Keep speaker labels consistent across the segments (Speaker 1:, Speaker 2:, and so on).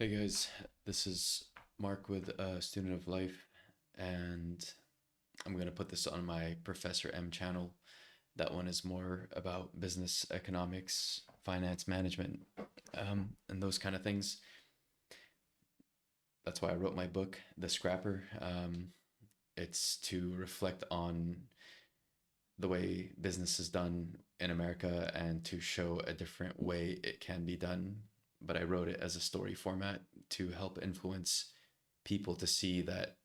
Speaker 1: Hey guys, this is Mark with Student of Life, and I'm going to put this on my Professor M channel. That one is more about business economics, finance management, and those kind of things. That's why I wrote my book, The Scrapper. It's to reflect on the way business is done in America and to show a different way it can be done. But I wrote it as a story format to help influence people to see that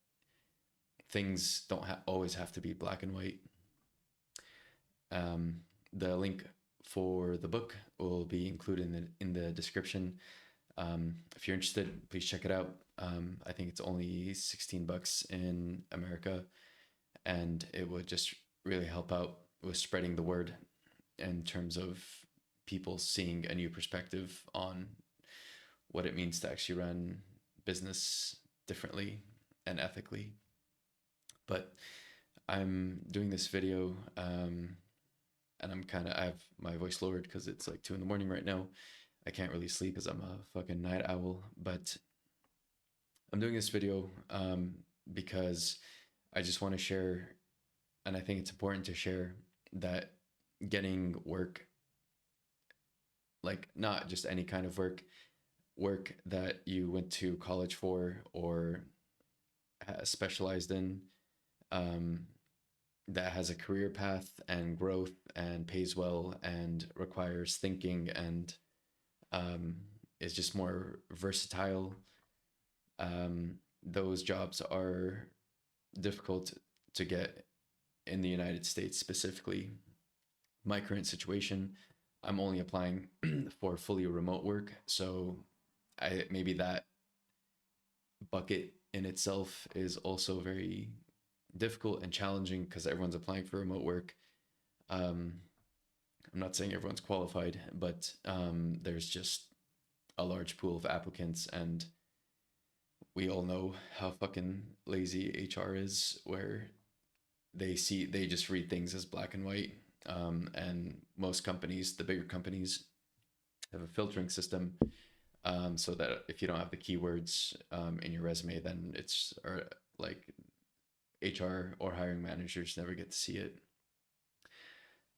Speaker 1: things don't always have to be black and white. The link for the book will be included in the description. If you're interested, please check it out. I think it's only 16 bucks in America, and it would just really help out with spreading the word in terms of people seeing a new perspective on what it means to actually run business differently and ethically. But I'm doing this video, and I have my voice lowered because it's like 2 in the morning right now. I can't really sleep because I'm a fucking night owl. But I'm doing this video because I just want to share, and I think it's important to share that getting work, like not just any kind of work that you went to college for or specialized in, um, that has a career path and growth and pays well and requires thinking and is just more versatile. Those jobs are difficult to get in the United States specifically. My current situation, I'm only applying for fully remote work, so maybe that bucket in itself is also very difficult and challenging because everyone's applying for remote work. I'm not saying everyone's qualified, but there's just a large pool of applicants, and we all know how fucking lazy HR is, where they just read things as black and white. And most companies, the bigger companies, have a filtering system, so that if you don't have the keywords in your resume, then it's or like HR or hiring managers never get to see it.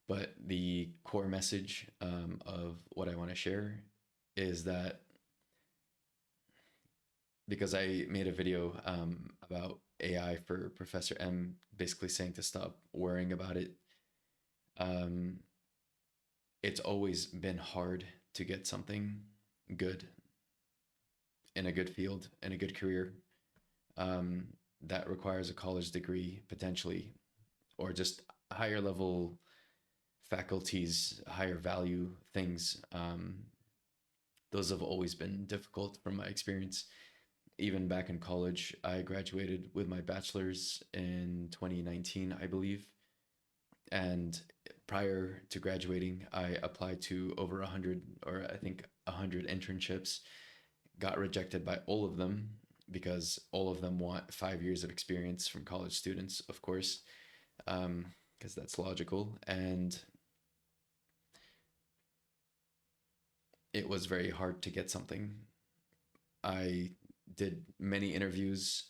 Speaker 1: But the core message of what I want to share is that because I made a video about AI for Professor M, basically saying to stop worrying about it. It's always been hard to get something good in a good field, in a good career, that requires a college degree potentially, or just higher level faculties, higher value things. Those have always been difficult from my experience. Even back in college, I graduated with my bachelor's in 2019, I believe. And prior to graduating, I applied to over 100, or I think 100 internships, got rejected by all of them because all of them want 5 years of experience from college students, of course, because that's logical. And it was very hard to get something. I did many interviews,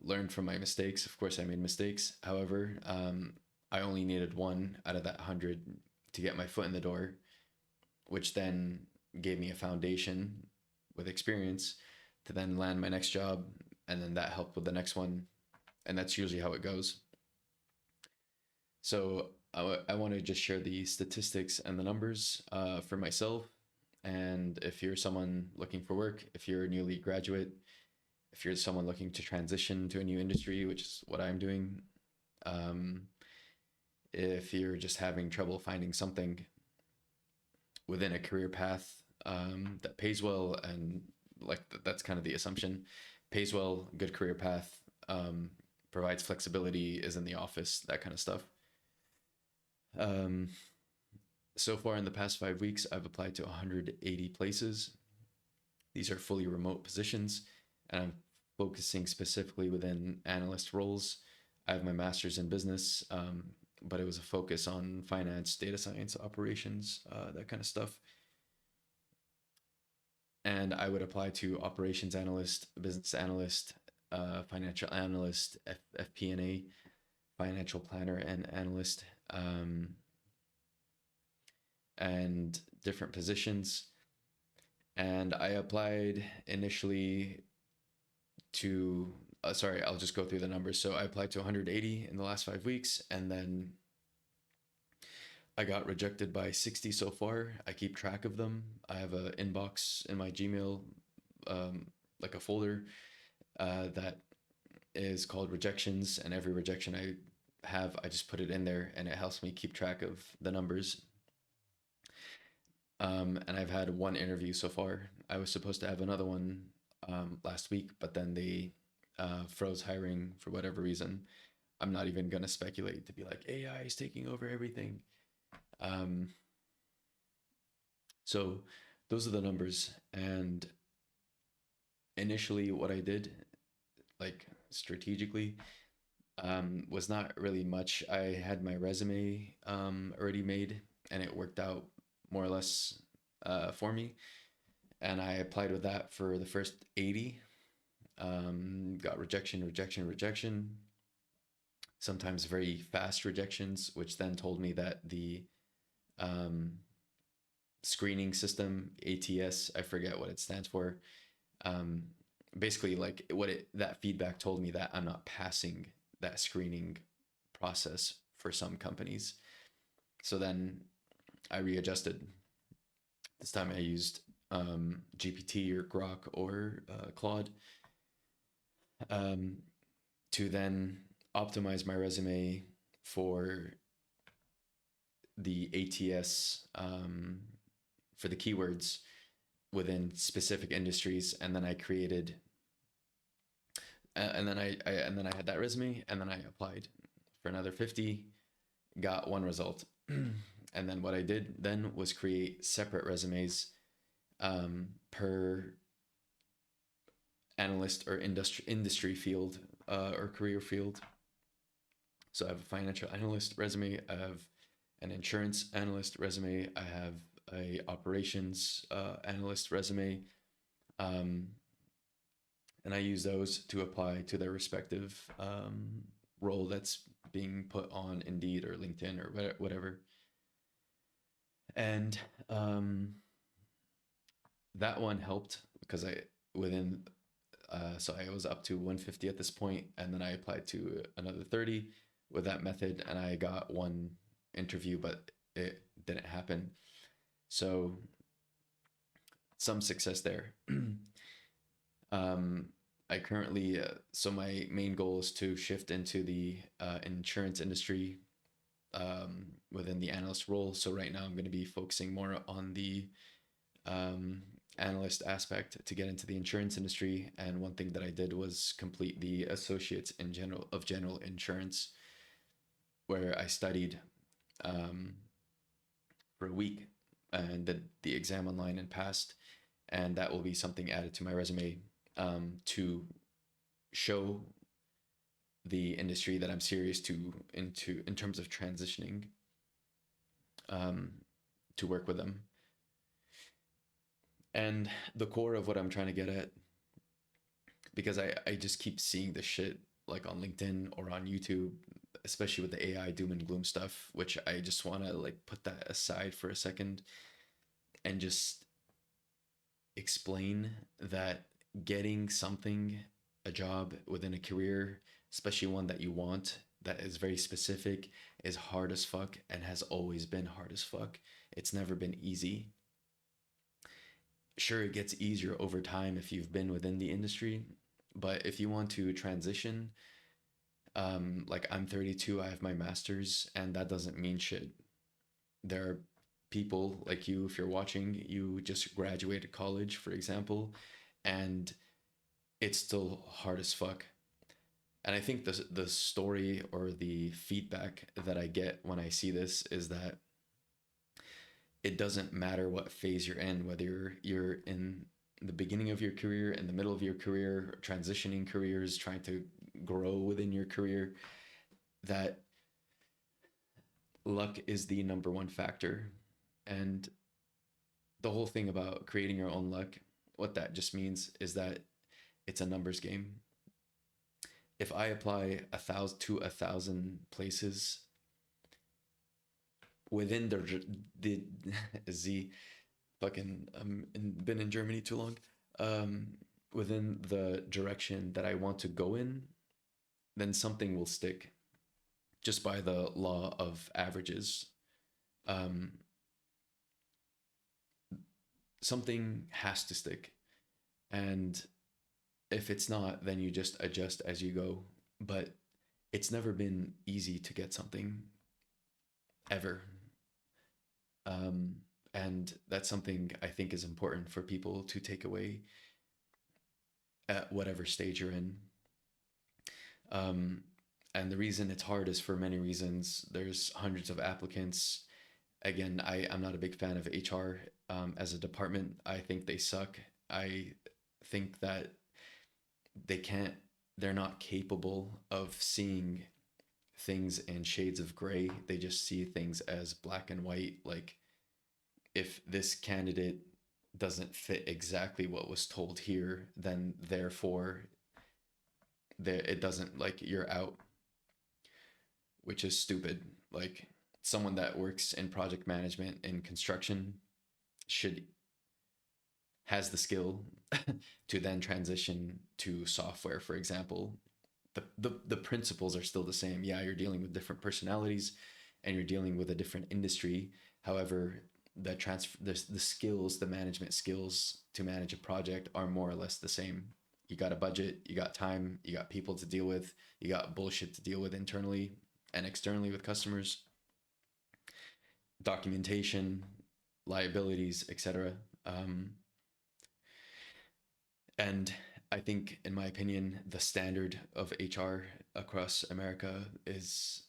Speaker 1: learned from my mistakes. Of course, I made mistakes. However, I only needed one out of that 100 to get my foot in the door, which then gave me a foundation with experience to then land my next job. And then that helped with the next one. And that's usually how it goes. So I want to just share the statistics and the numbers for myself. And if you're someone looking for work, if you're a newly graduate, if you're someone looking to transition to a new industry, which is what I'm doing, if you're just having trouble finding something within a career path that pays well, and like that's kind of the assumption, pays well, good career path, provides flexibility, is in the office, that kind of stuff. So far in the past 5 weeks, I've applied to 180 places. These are fully remote positions, and I'm focusing specifically within analyst roles. I have my master's in business, but it was a focus on finance, data science, operations, that kind of stuff. and I would apply to operations analyst, business analyst, financial analyst, FP&A, financial planner, and analyst, and different positions. And I applied initially to, sorry, I'll just go through the numbers. So I applied to 180 in the last 5 weeks, and then I got rejected by 60 so far. I keep track of them. I have an inbox in my Gmail, like a folder that is called Rejections, and every rejection I have, I just put it in there, and it helps me keep track of the numbers. And I've had one interview so far. I was supposed to have another one last week, but then they froze hiring for whatever reason. I'm not even going to speculate to be like AI is taking over everything. So those are the numbers. And initially, what I did, like strategically, was not really much. I had my resume already made, and it worked out more or less for me. And I applied with that for the first 80. Got rejection. Sometimes very fast rejections, which then told me that the screening system, ATS, I forget what it stands for. Basically, like that feedback told me that I'm not passing that screening process for some companies. So then I readjusted. This time I used GPT or Grok or Claude to then optimize my resume for the ATS, for the keywords within specific industries, and then I created, and then I had that resume, and then I applied for another 50, got one result. And then what I did then was create separate resumes per analyst or industry field or career field. So I have a financial analyst resume, I have an insurance analyst resume, I have a operations analyst resume, and I use those to apply to their respective role that's being put on Indeed or LinkedIn or whatever. And that one helped because I within so I was up to 150 at this point, and then I applied to another 30 with that method, and I got one interview, but it didn't happen. So some success there. I currently, so my main goal is to shift into the insurance industry within the analyst role. So right now I'm going to be focusing more on the analyst aspect to get into the insurance industry. And one thing that I did was complete the associates in general insurance, where I studied for a week and did the exam online and passed. And that will be something added to my resume to show the industry that I'm serious in terms of transitioning to work with them. And the core of what I'm trying to get at, because I just keep seeing this shit like on LinkedIn or on YouTube, especially with the AI doom and gloom stuff, which I just want to like put that aside for a second and just explain that getting something, a job within a career, especially one that you want, that is very specific, is hard as fuck and has always been hard as fuck. It's never been easy. Sure, it gets easier over time if you've been within the industry, but if you want to transition, like I'm 32, I have my master's, and that doesn't mean shit. There are people like you, if you're watching, you just graduated college, for example, and it's still hard as fuck. And I think the story or the feedback that I get when I see this is that it doesn't matter what phase you're in, whether you're in the beginning of your career, in the middle of your career, transitioning careers, trying to grow within your career, that luck is the number one factor. And the whole thing about creating your own luck, what that just means is that it's a numbers game. If I apply 1,000 places within the Z fucking been in Germany too long, um, within the direction that I want to go in, then something will stick just by the law of averages. Um, Something has to stick. And if it's not, then you just adjust as you go. But it's never been easy to get something ever. Um, and that's something I think is important for people to take away at whatever stage you're in. Um, and the reason it's hard is for many reasons. There's hundreds of applicants. Again, I'm not a big fan of HR as a department. I think they suck. I think that they can't, they're not capable of seeing things in shades of gray. They just see things as black and white. Like, if this candidate doesn't fit exactly what was told here, then therefore it doesn't, like, you're out, which is stupid. Like, someone that works in project management in construction should has the skill to then transition to software, for example. The principles are still the same. Yeah, you're dealing with different personalities and you're dealing with a different industry. However, the skills, the management skills to manage a project are more or less the same. You got a budget, you got time, you got people to deal with, you got bullshit to deal with internally and externally with customers, documentation, liabilities, etc. And I think, in my opinion, the standard of HR across America is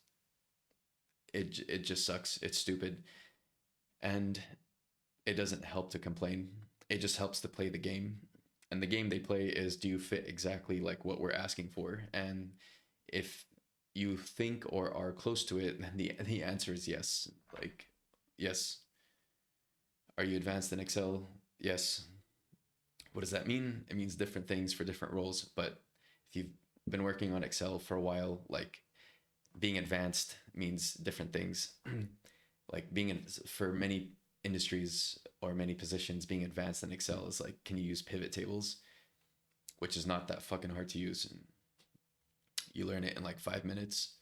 Speaker 1: it just sucks. It's stupid, and it doesn't help to complain. It just helps to play the game. And the game they play is, do you fit exactly like what we're asking for? And if you think or are close to it, then the answer is yes. Like, yes. Are you advanced in Excel? Yes. What does that mean? It means different things for different roles. But if you've been working on Excel for a while, like, being advanced means different things. Like, for many industries or many positions, being advanced in Excel is like, can you use pivot tables, which is not that fucking hard to use. And you learn it in like 5 minutes.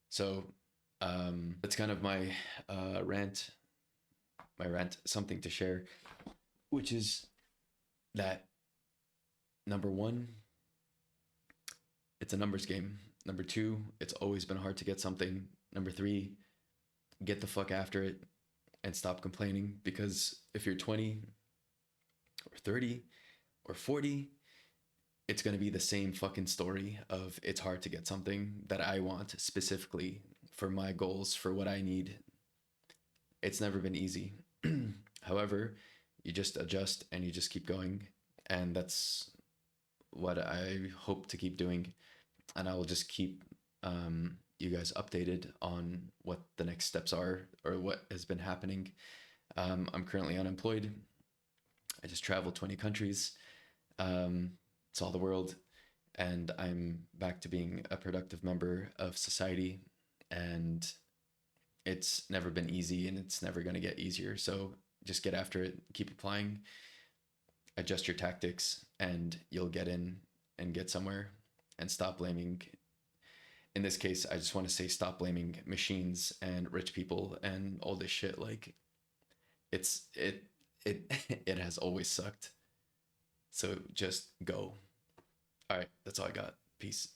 Speaker 1: So that's kind of my rant, something to share, which is that, number one, it's a numbers game. Number two, it's always been hard to get something. Number three, get the fuck after it and stop complaining, because if you're 20 or 30 or 40, it's going to be the same fucking story of, it's hard to get something that I want specifically for my goals, for what I need. It's never been easy. However, you just adjust and you just keep going. And that's what I hope to keep doing. And I will just keep you guys updated on what the next steps are or what has been happening. I'm currently unemployed. I just traveled 20 countries. It's all the world. And I'm back to being a productive member of society. And it's never been easy, and it's never going to get easier. So just get after it, keep applying, adjust your tactics, and you'll get in and get somewhere. And stop blaming, in this case, I just want to say, stop blaming machines and rich people and all this shit. Like, it it has always sucked. So just go. All right, that's all I got. Peace.